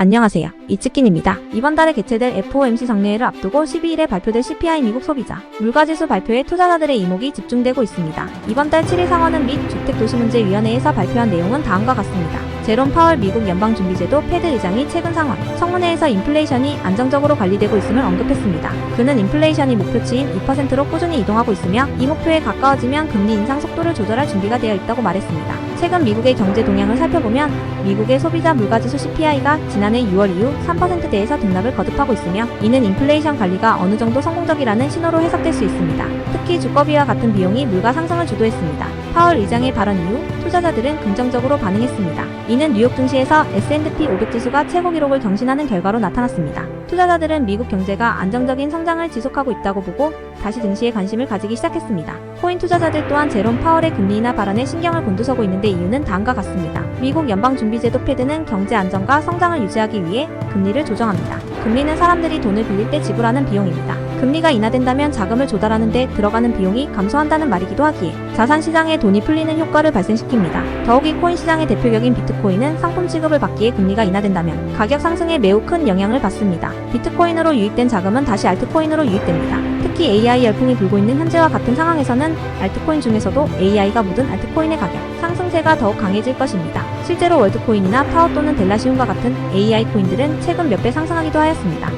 안녕하세요. 이치킨입니다. 이번 달에 개최될 FOMC 정례회를 앞두고 12일에 발표될 CPI 미국 소비자 물가지수 발표에 투자자들의 이목이 집중되고 있습니다. 이번 달 7일 상원은 및 주택도시문제위원회에서 발표한 내용은 다음과 같습니다. 제롬 파월 미국 연방준비제도 패드 의장이 최근 상원 청문회에서 인플레이션이 안정적으로 관리되고 있음을 언급했습니다. 그는 인플레이션이 목표치인 2%로 꾸준히 이동하고 있으며 이 목표에 가까워지면 금리 인상 속도를 조절할 준비가 되어 있다고 말했습니다. 최근 미국의 경제 동향을 살펴보면 미국의 소비자 물가지수 CPI가 지난해 6월 이후 3%대에서 등락을 거듭하고 있으며 이는 인플레이션 관리가 어느 정도 성공적이라는 신호로 해석될 수 있습니다. 특히 주거비와 같은 비용이 물가 상승을 주도했습니다. 파월 의장의 발언 이후 투자자들은 긍정적으로 반응했습니다. 이는 뉴욕 증시에서 S&P 500 지수가 최고 기록을 경신하는 결과로 나타났습니다. 투자자들은 미국 경제가 안정적인 성장을 지속하고 있다고 보고 다시 증시에 관심을 가지기 시작했습니다. 코인 투자자들 또한 제롬 파월의 금리 인하 발언에 신경을 곤두서고 있는데 이유는 다음과 같습니다. 미국 연방준비제도 패드는 경제 안정과 성장을 유지하기 위해 금리를 조정합니다. 금리는 사람들이 돈을 빌릴 때 지불하는 비용입니다. 금리가 인하된다면 자금을 조달하는 데 들어가는 비용이 감소한다는 말이기도 하기에 자산시장에 돈이 풀리는 효과를 발생시킵니다. 더욱이 코인 시장의 대표격인 비트코인은 상품 취급을 받기에 금리가 인하된다면 가격 상승에 매우 큰 영향을 받습니다. 비트코인으로 유입된 자금은 다시 알트코인으로 유입됩니다. 특히 AI 열풍이 불고 있는 현재와 같은 상황에서는 알트코인 중에서도 AI가 묻은 알트코인의 가격 상승세가 더욱 강해질 것입니다. 실제로 월드코인이나 타오 또는 델라시움과 같은 AI 코인들은 최근 몇 배 상승하기도 하였습니다.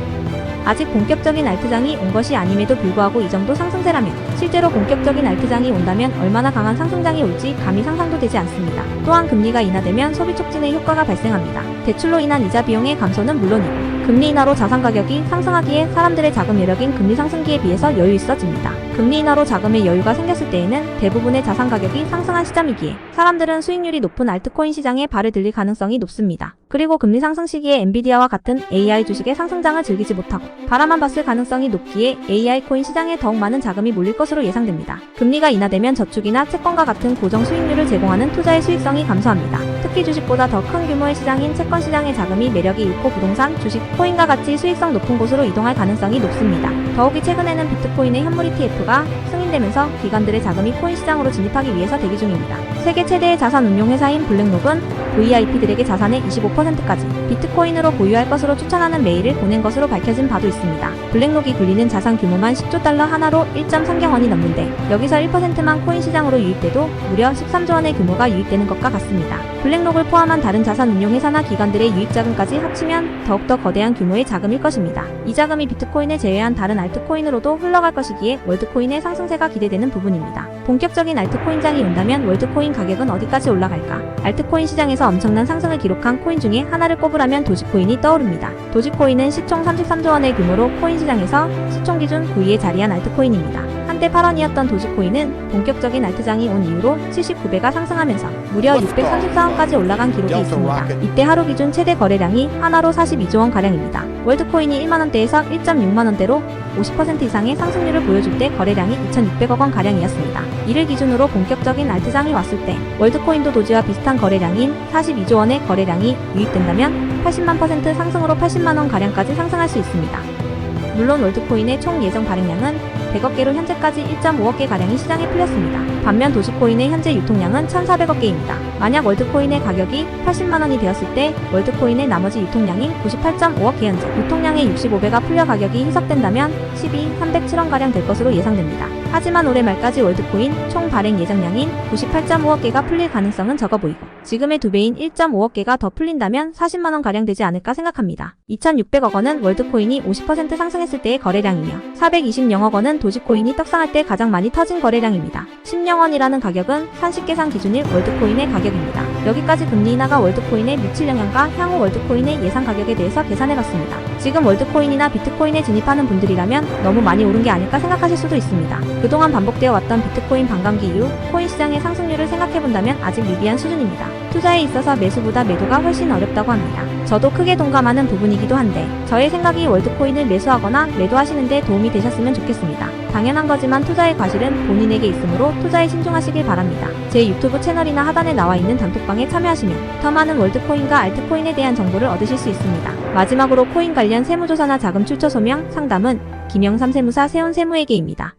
아직 본격적인 알트장이 온 것이 아님에도 불구하고 이 정도 상승세라면 실제로 본격적인 알트장이 온다면 얼마나 강한 상승장이 올지 감히 상상도 되지 않습니다. 또한 금리가 인하되면 소비 촉진의 효과가 발생합니다. 대출로 인한 이자 비용의 감소는 물론이고 금리 인하로 자산 가격이 상승하기에 사람들의 자금 여력인 금리 상승기에 비해서 여유 있어집니다. 금리 인하로 자금의 여유가 생겼을 때에는 대부분의 자산 가격이 상승한 시점이기에 사람들은 수익률이 높은 알트코인 시장에 발을 들릴 가능성이 높습니다. 그리고 금리 상승 시기에 엔비디아와 같은 AI 주식의 상승장을 즐기지 못하고 바라만 봤을 가능성이 높기에 AI 코인 시장에 더욱 많은 자금이 몰릴 것으로 예상됩니다. 금리가 인하되면 저축이나 채권과 같은 고정 수익률을 제공하는 투자의 수익성이 감소합니다. 특히 주식보다 더 큰 규모의 시장인 채권 시장의 자금이 매력이 잃고 부동산, 주식, 코인과 같이 수익성 높은 곳으로 이동할 가능성이 높습니다. 더욱이 최근에는 비트코인의 현물 ETF가 승인되면서 기관들의 자금이 코인 시장으로 진입하기 위해서 대기 중입니다. 세계 최대의 자산 운용 회사인 블랙록은 VIP들에게 자산의 25%까지 비트코인으로 보유할 것으로 추천하는 메일을 보낸 것으로 밝혀진 바도 있습니다. 블랙록이 굴리는 자산 규모만 10조 달러 하나로 1.3경 원이 넘는데 여기서 1%만 코인 시장으로 유입돼도 무려 13조 원의 규모가 유입되는 것과 같습니다. 블랙록을 포함한 다른 자산 운용 회사나 기관들의 유입 자금까지 합치면 더욱더 거대한 규모의 자금일 것입니다. 이 자금이 비트코인을 제외한 다른 알트코인으로도 흘러갈 것이기에 월드코인의 상승세가 기대되는 부분입니다. 본격적인 알트코인장이 온다면 월드코인 가격은 어디까지 올라갈까? 알트코인 시장에서 엄청난 상승을 기록한 코인 중에 하나를 꼽으라면 도지코인이 떠오릅니다. 도지코인은 시총 33조 원의 규모로 코인 시장에서 시총 기준 9위에 자리한 알트코인입니다. 한때 8원이었던 도지코인은 본격적인 알트장이 온 이후로 79배가 상승하면서 무려 634원까지 올라간 기록이 있습니다. 이때 하루 기준 최대 거래량이 하나로 42조 원가량입니다. 월드코인이 1만원대에서 1.6만원대로 50% 이상의 상승률을 보여줄 때 거래량이 2,600억 원 가량이었습니다. 이를 기준으로 본격적인 알트장이 왔을 때 월드코인도 도지와 비슷한 거래량인 42조 원의 거래량이 유입된다면 80만 % 상승으로 80만 원 가량까지 상승할 수 있습니다. 물론 월드코인의 총 예정 발행량은 100억 개로 현재까지 1.5억 개 가량이 시장에 풀렸습니다. 반면 도지코인의 현재 유통량은 1,400억 개입니다. 만약 월드코인의 가격이 80만 원이 되었을 때 월드코인의 나머지 유통량인 98.5억 개 현재 유통량의 65배가 풀려 가격이 희석된다면 307원 가량 될 것으로 예상됩니다. 하지만 올해 말까지 월드코인 총 발행 예정량인 98.5억 개가 풀릴 가능성은 적어 보이고 지금의 2배인 1.5억 개가 더 풀린다면 40만 원 가량 되지 않을까 생각합니다. 2,600억 원은 월드코인이 50% 상승했을 때의 거래량이며 420억 원은 도지코인이 떡상할 때 가장 많이 터진 거래량입니다. 10억 원이라는 가격은 산식계산 기준일 월드코인의 가격입니다. 여기까지 금리 인하가 월드코인에 미칠 영향과 향후 월드코인의 예상 가격에 대해서 계산해봤습니다. 지금 월드코인이나 비트코인에 진입하는 분들이라면 너무 많이 오른 게 아닐까 생각하실 수도 있습니다. 그동안 반복되어 왔던 비트코인 반감기 이후 코인 시장의 상승률을 생각해본다면 아직 미비한 수준입니다. 투자에 있어서 매수보다 매도가 훨씬 어렵다고 합니다. 저도 크게 동감하는 부분이기도 한데 저의 생각이 월드코인을 매수하거나 매도하시는 데 도움이 되셨으면 좋겠습니다. 당연한 거지만 투자의 과실은 본인에게 있으므로 투자에 신중하시길 바랍니다. 제 유튜브 채널이나 하단에 나와 있는 단톡방에 참여하시면 더 많은 월드코인과 알트코인에 대한 정보를 얻으실 수 있습니다. 마지막으로 코인 관련 세무조사나 자금 출처 소명, 상담은 김영삼 세무사 세온세무회계입니다.